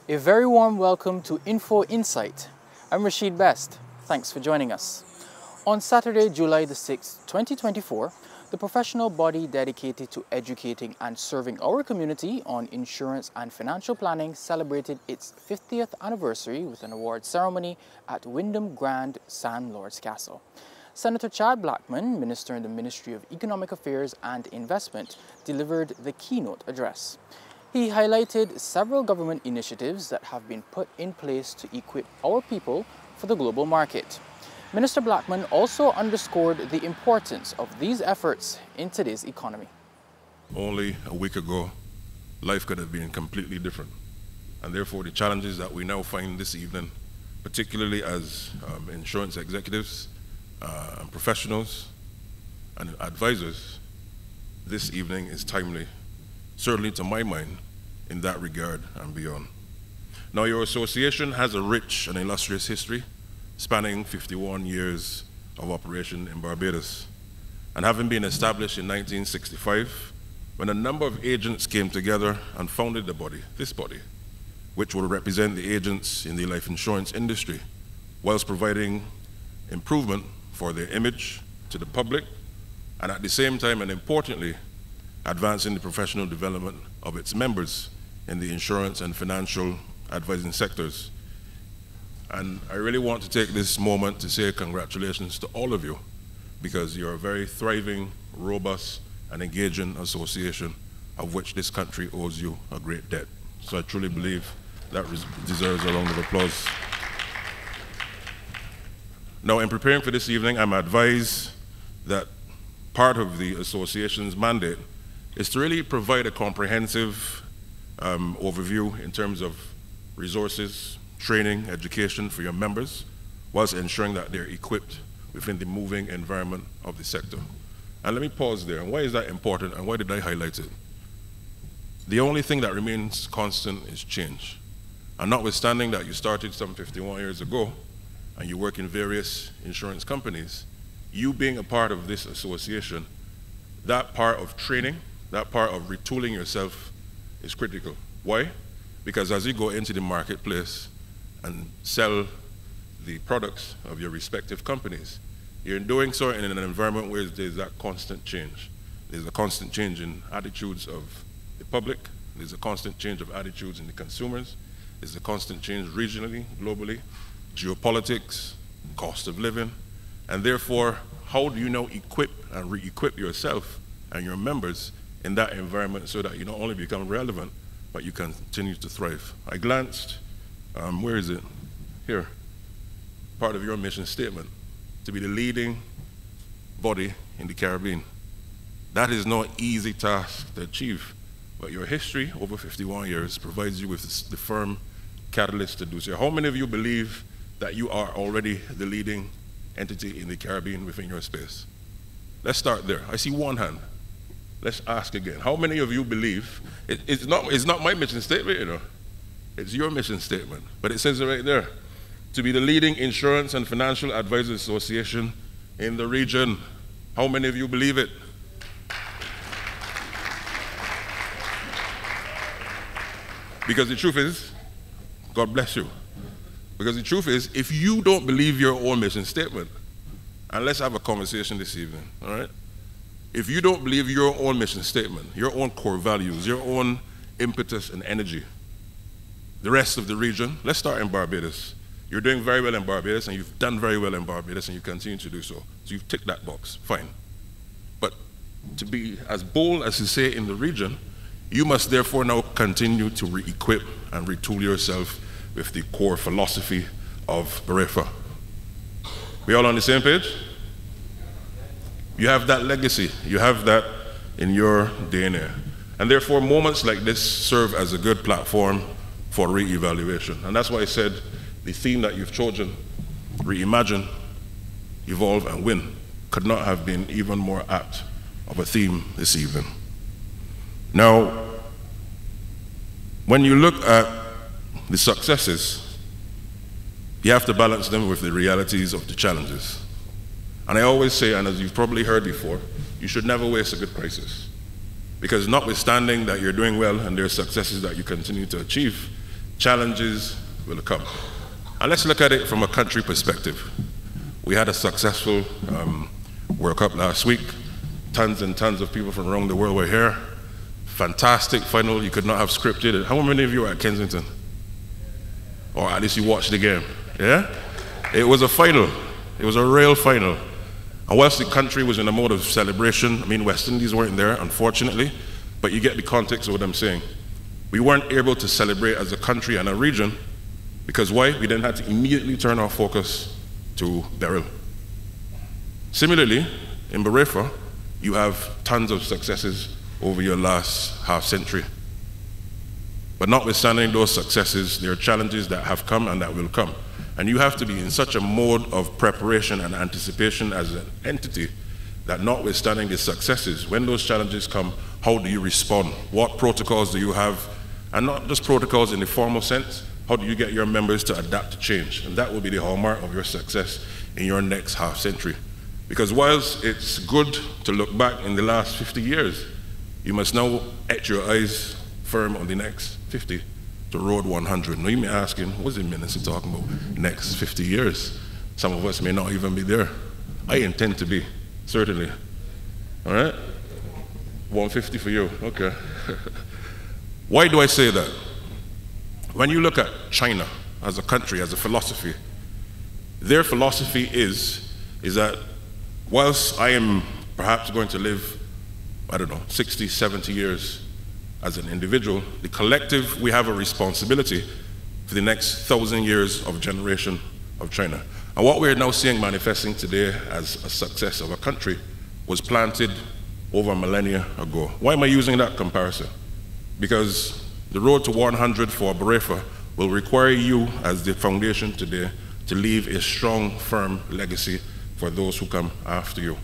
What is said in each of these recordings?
A very warm welcome to Info Insight. I'm Rashid Best. Thanks for joining us. On Saturday, July the 6th, 2024, the professional body dedicated to educating and serving our community on insurance and financial planning celebrated its 50th anniversary with an award ceremony at Wyndham Grand San Lords Castle. Senator Chad Blackman, Minister in the Ministry of Economic Affairs and Investment, delivered the keynote address. He highlighted several government initiatives that have been put in place to equip our people for the global market. Minister Blackman also underscored the importance of these efforts in today's economy. Only a week ago, life could have been completely different. And therefore, the challenges that we now find this evening, particularly as insurance executives, and professionals and advisors, this evening is timely, certainly to my mind, in that regard and beyond. Now, your association has a rich and illustrious history spanning 51 years of operation in Barbados. And having been established in 1965, when a number of agents came together and founded the body, this body, which will represent the agents in the life insurance industry, whilst providing improvement for their image to the public, and at the same time, and importantly, advancing the professional development of its members in the insurance and financial advising sectors. And I really want to take this moment to say congratulations to all of you, because you're a very thriving, robust, and engaging association of which this country owes you a great debt. So I truly believe that deserves a round of applause. Now, in preparing for this evening, I'm advised that part of the association's mandate is to really provide a comprehensive overview in terms of resources, training, education for your members, whilst ensuring that they're equipped within the moving environment of the sector. And let me pause there. And why is that important, and why did I highlight it? The only thing that remains constant is change. And notwithstanding that you started some 51 years ago, and you work in various insurance companies, you being a part of this association, that part of training, that part of retooling yourself is critical. Why? Because as you go into the marketplace and sell the products of your respective companies, you're doing so in an environment where there's that constant change. There's a constant change in attitudes of the public, there's a constant change of attitudes in the consumers, there's a constant change regionally, globally, geopolitics, cost of living, and therefore, how do you now equip and re-equip yourself and your members in that environment so that you not only become relevant, but you continue to thrive? I glanced, where is it? Here, part of your mission statement, to be the leading body in the Caribbean. That is no easy task to achieve, but your history over 51 years provides you with the firm catalyst to do so. How many of you believe that you are already the leading entity in the Caribbean within your space? Let's start there. I see one hand. Let's ask again. How many of you believe, it's not my mission statement, you know, it's your mission statement, but it says it right there, to be the leading insurance and financial advisors association in the region. How many of you believe it? Because the truth is, God bless you. Because the truth is, if you don't believe your own mission statement, and let's have a conversation this evening, all right? If you don't believe your own mission statement, your own core values, your own impetus and energy, the rest of the region, let's start in Barbados. You're doing very well in Barbados, and you've done very well in Barbados, and you continue to do so. So you've ticked that box, fine. But to be as bold as you say in the region, you must therefore now continue to re-equip and retool yourself with the core philosophy of BARAIFA. We all on the same page? You have that legacy. You have that in your DNA. And therefore, moments like this serve as a good platform for re-evaluation. And that's why I said the theme that you've chosen, reimagine, evolve, and win, could not have been even more apt of a theme this evening. Now, when you look at the successes, you have to balance them with the realities of the challenges. And I always say, and as you've probably heard before, you should never waste a good crisis. Because notwithstanding that you're doing well and there are successes that you continue to achieve, challenges will come. And let's look at it from a country perspective. We had a successful World Cup last week. Tons and tons of people from around the world were here. Fantastic final, you could not have scripted it. How many of you were at Kensington? Or at least you watched the game, yeah? It was a final, it was a real final. And whilst the country was in a mode of celebration, I mean, West Indies weren't there, unfortunately, but you get the context of what I'm saying. We weren't able to celebrate as a country and a region because why? We then had to immediately turn our focus to Beryl. Similarly, in BARAIFA, you have tons of successes over your last half century. But notwithstanding those successes, there are challenges that have come and that will come. And you have to be in such a mode of preparation and anticipation as an entity that notwithstanding the successes, when those challenges come, how do you respond? What protocols do you have? And not just protocols in the formal sense, how do you get your members to adapt to change? And that will be the hallmark of your success in your next half century. Because whilst it's good to look back in the last 50 years, you must now etch your eyes firm on the next 50 to road 100. Now you may be asking, what's the minister talking about? Next 50 years. Some of us may not even be there. I intend to be, certainly. All right? 150 for you, okay. Why do I say that? When you look at China as a country, as a philosophy, their philosophy is that whilst I am perhaps going to live, I don't know, 60, 70 years as an individual, the collective, we have a responsibility for the next 1,000 years of generation of China. And what we're now seeing manifesting today as a success of a country was planted over a millennia ago. Why am I using that comparison? Because the road to 100 for BARAIFA will require you as the foundation today to leave a strong, firm legacy for those who come after you.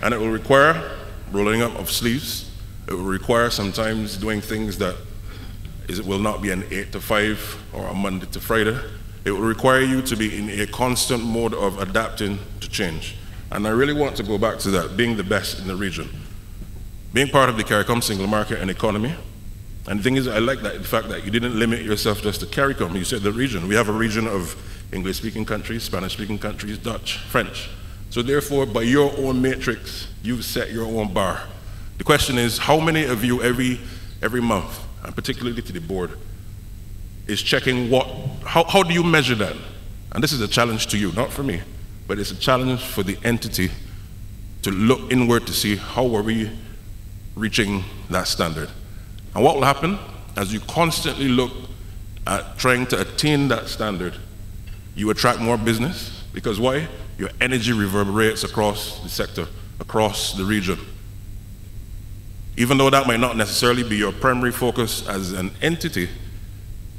And it will require rolling up of sleeves. It will require sometimes doing things that it will not be an 8 to 5 or a Monday to Friday. It will require you to be in a constant mode of adapting to change. And I really want to go back to that, being the best in the region. Being part of the CARICOM single market and economy. And the thing is, I like that, the fact that you didn't limit yourself just to CARICOM, you said the region. We have a region of English-speaking countries, Spanish-speaking countries, Dutch, French. So therefore, by your own matrix, you've set your own bar. The question is, how many of you every month, and particularly to the board, is checking how do you measure that? And this is a challenge to you, not for me, but it's a challenge for the entity to look inward to see how are we reaching that standard. And what will happen as you constantly look at trying to attain that standard, you attract more business, because why? Your energy reverberates across the sector, across the region. Even though that might not necessarily be your primary focus as an entity,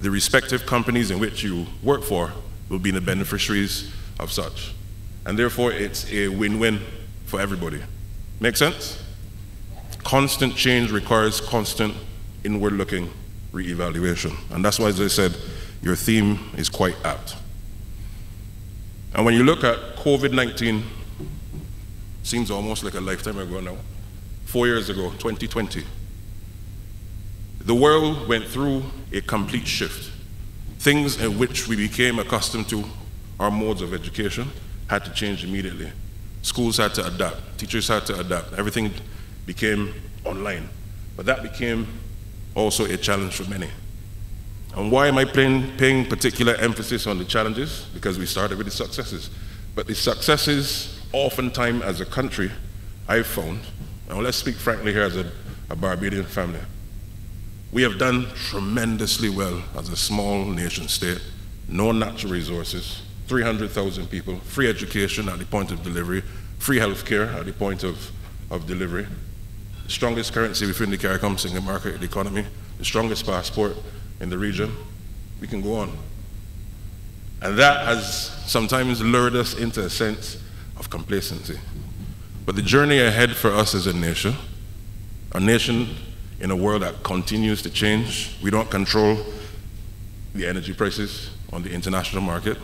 the respective companies in which you work for will be the beneficiaries of such. And therefore, it's a win-win for everybody. Make sense? Constant change requires constant inward-looking re-evaluation. And that's why, as I said, your theme is quite apt. And when you look at COVID-19, seems almost like a lifetime ago now, 4 years ago, 2020, the world went through a complete shift. Things in which we became accustomed to, our modes of education, had to change immediately. Schools had to adapt, teachers had to adapt, everything became online. But that became also a challenge for many. And why am I paying particular emphasis on the challenges? Because we started with the successes. But the successes, oftentimes as a country, I've found, and let's speak frankly here as a Barbadian family, we have done tremendously well as a small nation state, no natural resources, 300,000 people, free education at the point of delivery, free healthcare at the point of delivery, the strongest currency within the CARICOM single market economy, the strongest passport in the region. We can go on. And that has sometimes lured us into a sense of complacency. But the journey ahead for us as a nation in a world that continues to change, we don't control the energy prices on the international market.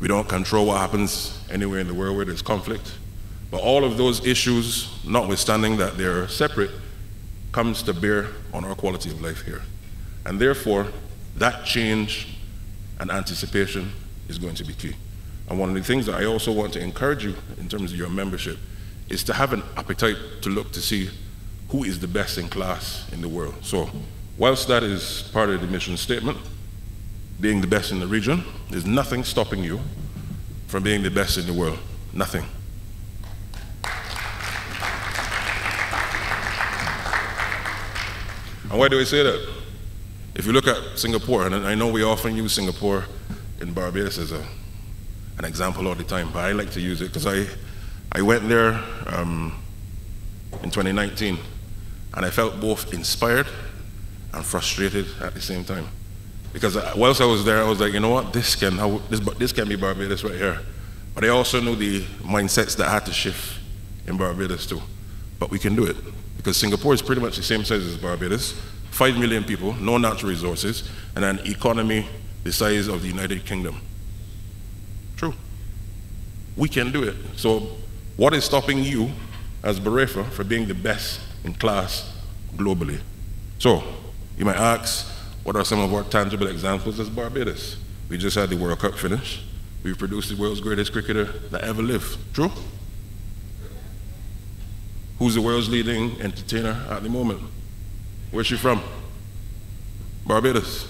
We don't control what happens anywhere in the world where there's conflict. But all of those issues, notwithstanding that they're separate, comes to bear on our quality of life here. And therefore, that change and anticipation is going to be key. And one of the things that I also want to encourage you in terms of your membership is to have an appetite to look to see who is the best in class in the world. So, whilst that is part of the mission statement, being the best in the region, there's nothing stopping you from being the best in the world. Nothing. And why do I say that? If you look at Singapore, and I know we often use Singapore in Barbados as an example all the time, but I like to use it because I went there in 2019, and I felt both inspired and frustrated at the same time. Because whilst I was there, I was like, you know what, this can be Barbados right here. But I also knew the mindsets that had to shift in Barbados too. But we can do it, because Singapore is pretty much the same size as Barbados, 5 million people, no natural resources, and an economy the size of the United Kingdom. True. We can do it. So what is stopping you as BARAIFA from being the best in class globally? So you might ask, what are some of our tangible examples as Barbados? We just had the World Cup finish. We've produced the world's greatest cricketer that ever lived. True? Who's the world's leading entertainer at the moment? Where's she from? Barbados.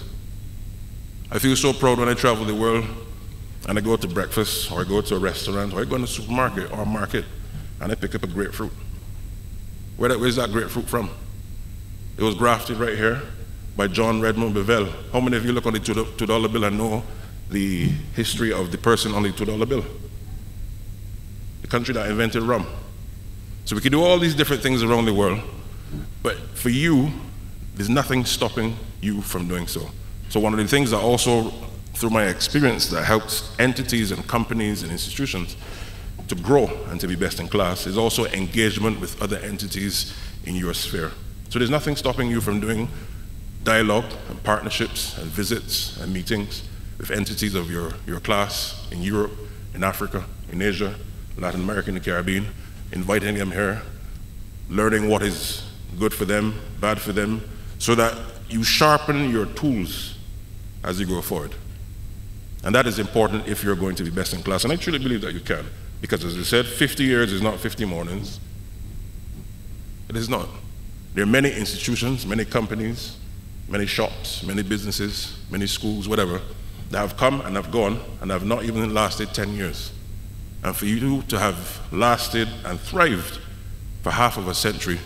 I feel so proud when I travel the world and I go to breakfast, or I go to a restaurant, or I go in a supermarket or a market, and I pick up a grapefruit. Where's that grapefruit from? It was grafted right here by John Redmond Bevelle. How many of you look on the $2 bill and know the history of the person on the $2 bill? The country that invented rum. So we can do all these different things around the world, but for you, there's nothing stopping you from doing so. So one of the things that also, through my experience, that helps entities and companies and institutions to grow and to be best in class is also engagement with other entities in your sphere. So there's nothing stopping you from doing dialogue and partnerships and visits and meetings with entities of your class in Europe, in Africa, in Asia, Latin America, and the Caribbean, inviting them here, learning what is good for them, bad for them, so that you sharpen your tools as you go forward. And that is important if you're going to be best in class. And I truly believe that you can. Because as I said, 50 years is not 50 mornings. It is not. There are many institutions, many companies, many shops, many businesses, many schools, whatever, that have come and have gone and have not even lasted 10 years. And for you to have lasted and thrived for half of a century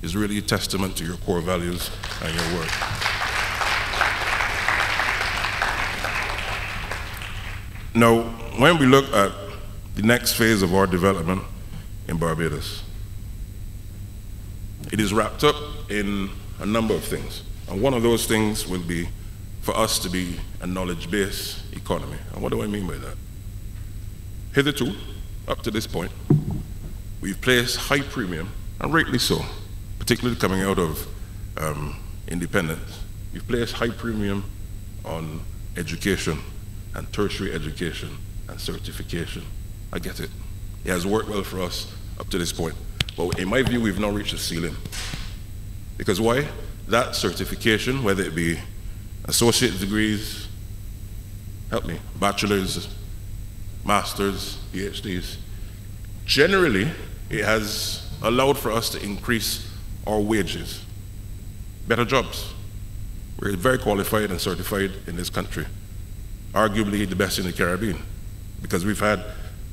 is really a testament to your core values and your work. Now, when we look at the next phase of our development in Barbados, it is wrapped up in a number of things. And one of those things will be for us to be a knowledge-based economy. And what do I mean by that? Hitherto, up to this point, we've placed high premium, and rightly so, particularly coming out of independence. We've placed high premium on education and tertiary education and certification. I get it. It has worked well for us up to this point. But in my view, we've now reached a ceiling. Because why? That certification, whether it be associate degrees, help me, bachelor's, master's, PhDs, generally, it has allowed for us to increase our wages, better jobs. We're very qualified and certified in this country, arguably the best in the Caribbean, because we've had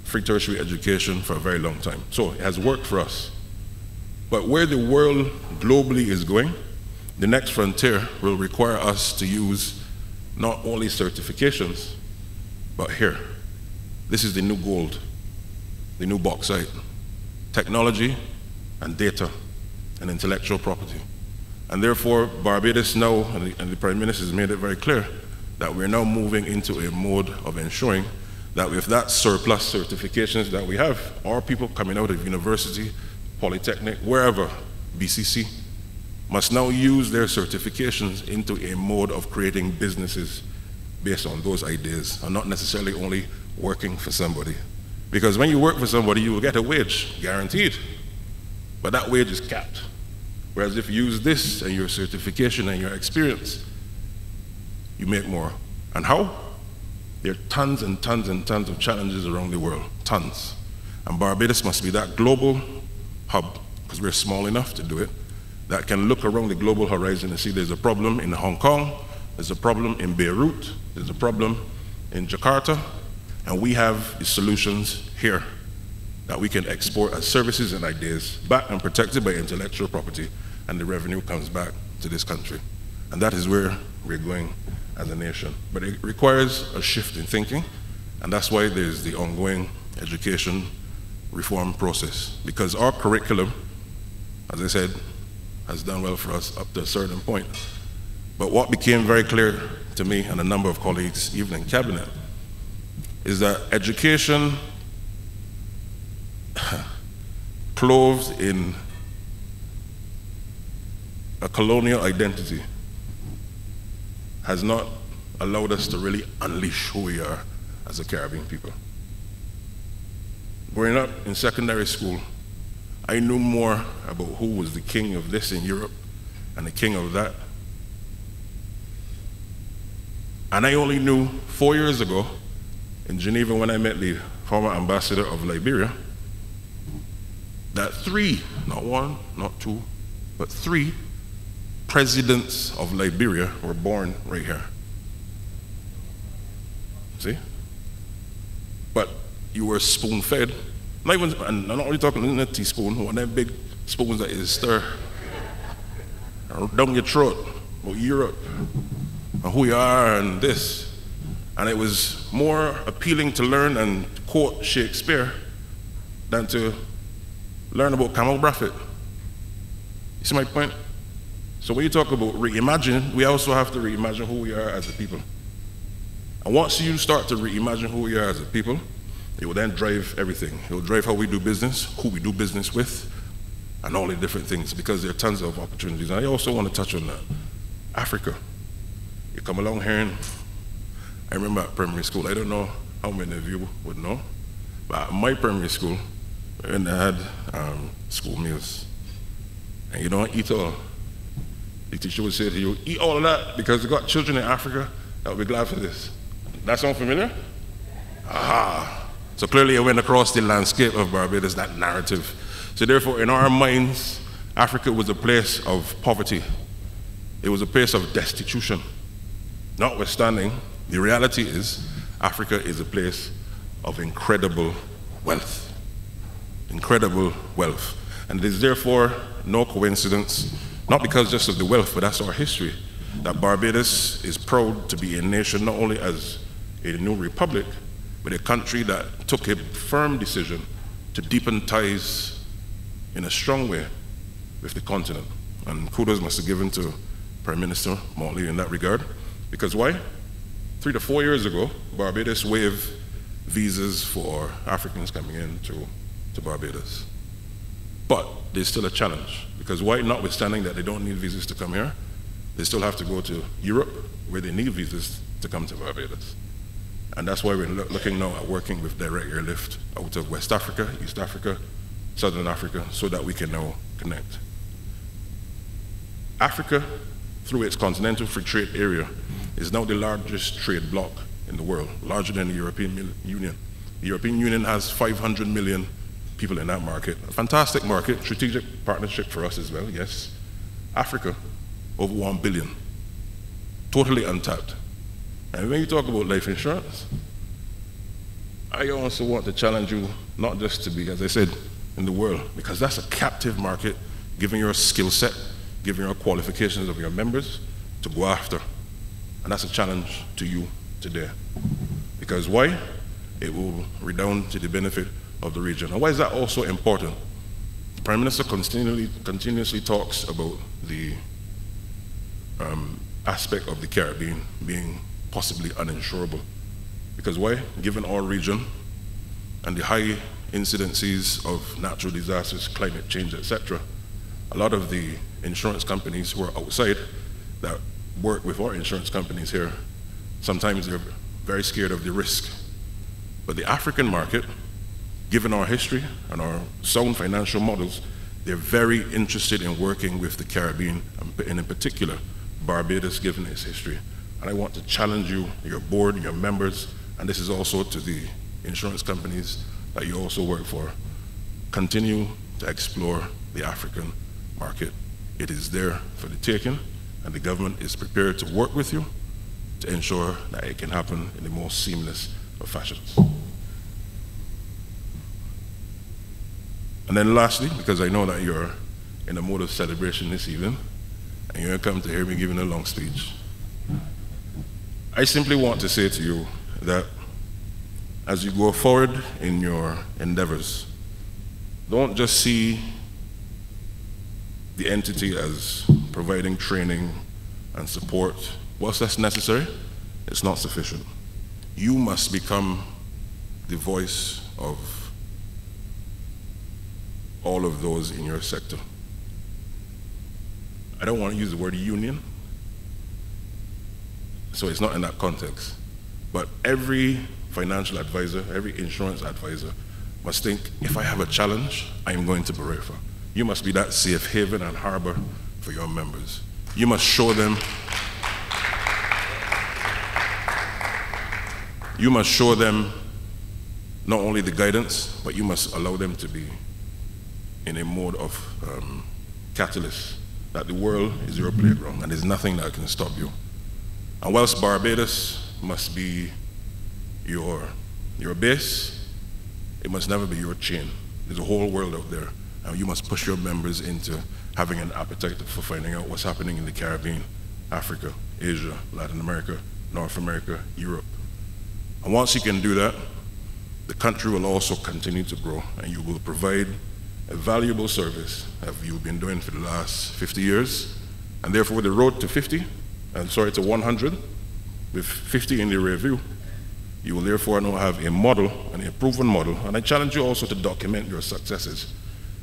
free tertiary education for a very long time. So it has worked for us. But where the world globally is going, the next frontier will require us to use not only certifications, but here. This is the new gold, the new bauxite, technology and data and intellectual property. And therefore, Barbados now, and the Prime Minister has made it very clear, that we're now moving into a mode of ensuring that with that surplus certifications that we have, our people coming out of university, polytechnic, wherever, BCC, must now use their certifications into a mode of creating businesses based on those ideas, and not necessarily only working for somebody. Because when you work for somebody, you will get a wage, guaranteed. But that wage is capped. Whereas if you use this and your certification and your experience, you make more. And how? There are tons and tons and tons of challenges around the world, tons. And Barbados must be that global hub, because we're small enough to do it, that can look around the global horizon and see there's a problem in Hong Kong, there's a problem in Beirut, there's a problem in Jakarta, and we have the solutions here that we can export as services and ideas back and protected by intellectual property, and the revenue comes back to this country. And that is where we're going as a nation. But it requires a shift in thinking, and that's why there's the ongoing education reform process, because our curriculum, as I said, has done well for us up to a certain point. But what became very clear to me and a number of colleagues, even in cabinet, is that education clothed in a colonial identity has not allowed us to really unleash who we are as a Caribbean people. Growing up in secondary school, I knew more about who was the king of this in Europe and the king of that. And I only knew 4 years ago in Geneva when I met the former ambassador of Liberia that 3, not 1, not 2, but 3 presidents of Liberia were born right here. See? But you were spoon-fed. Not even, and I'm not only talking in a teaspoon, one of them big spoons that is stir down your throat about Europe and who you are and this. And it was more appealing to learn and quote Shakespeare than to learn about Camel Braffett. You see my point? So when you talk about reimagine, we also have to reimagine who we are as a people. And once you start to reimagine who we are as a people, it will then drive everything. It will drive how we do business, who we do business with, and all the different things, because there are tons of opportunities. And I also want to touch on that. Africa. You come along here, and I remember at primary school, I don't know how many of you would know, but at my primary school, when they had school meals, and you don't eat all, the teacher would say to you, eat all of that, because you got children in Africa that will be glad for this. That sound familiar? Aha. So clearly it went across the landscape of Barbados, that narrative. So therefore, in our minds, Africa was a place of poverty. It was a place of destitution. Notwithstanding, the reality is, Africa is a place of incredible wealth. Incredible wealth. And it is therefore no coincidence, not because just of the wealth, but that's our history, that Barbados is proud to be a nation not only as a new republic, but a country that took a firm decision to deepen ties in a strong way with the continent. And kudos must be given to Prime Minister Motley in that regard. Because why? 3 to 4 years ago, Barbados waived visas for Africans coming into Barbados. But there's still a challenge. Because why? Notwithstanding that they don't need visas to come here, they still have to go to Europe, where they need visas to come to Barbados. And that's why we're looking now at working with direct airlift out of West Africa, East Africa, Southern Africa, so that we can now connect. Africa, through its continental free trade area, is now the largest trade bloc in the world, larger than the European Union. The European Union has 500 million people in that market. A fantastic market, strategic partnership for us as well, yes. Africa, over 1 billion, totally untapped. And when you talk about life insurance, I also want to challenge you not just to be, as I said, in the world, because that's a captive market, given your skill set, given your qualifications of your members, to go after. And that's a challenge to you today. Because why? It will redound to the benefit of the region. And why is that also important? The Prime Minister continuously talks about the aspect of the Caribbean being possibly uninsurable. Because why? Given our region and the high incidences of natural disasters, climate change, etc., a lot of the insurance companies who are outside that work with our insurance companies here, sometimes they're very scared of the risk. But the African market, given our history and our sound financial models, They're very interested in working with the Caribbean, and in particular, Barbados, given its history. And I want to challenge you, your board, your members, and this is also to the insurance companies that you also work for. Continue to explore the African market. It is there for the taking, and the government is prepared to work with you to ensure that it can happen in the most seamless of fashions. And then lastly, because I know that you're in a mode of celebration this evening, and you're come to hear me giving a long speech, I simply want to say to you that as you go forward in your endeavors, don't just see the entity as providing training and support. Whilst that's necessary, it's not sufficient. You must become the voice of all of those in your sector. I don't want to use the word union, so it's not in that context. But every financial advisor, every insurance advisor must think, if I have a challenge, I am going to BARAIFA. You must be that safe haven and harbor for your members. You must show them not only the guidance, but you must allow them to be in a mode of catalyst, that the world is your playground and there's nothing that can stop you. And whilst Barbados must be your base, it must never be your chain. There's a whole world out there, and you must push your members into having an appetite for finding out what's happening in the Caribbean, Africa, Asia, Latin America, North America, Europe. And once you can do that, the country will also continue to grow, and you will provide a valuable service that you've been doing for the last 50 years. And therefore, the road to 100, with 50 in the review, you will therefore now have a model, and a proven model. And I challenge you also to document your successes,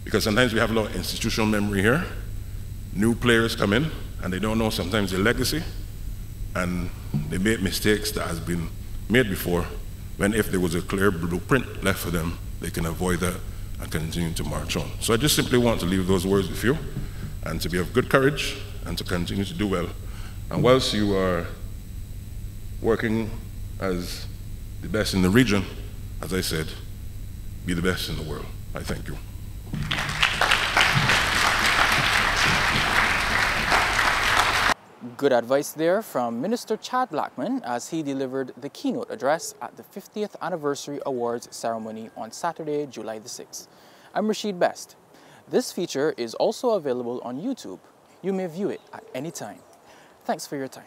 because sometimes we have a lot of institutional memory here. New players come in, and they don't know sometimes the legacy, and they make mistakes that has been made before, when if there was a clear blueprint left for them, they can avoid that and continue to march on. So I just simply want to leave those words with you, and to be of good courage, and to continue to do well. And whilst you are working as the best in the region, as I said, be the best in the world. I thank you. Good advice there from Minister Chad Blackman as he delivered the keynote address at the 50th Anniversary Awards ceremony on Saturday, July the 6th. I'm Rashid Best. This feature is also available on YouTube. You may view it at any time. Thanks for your time.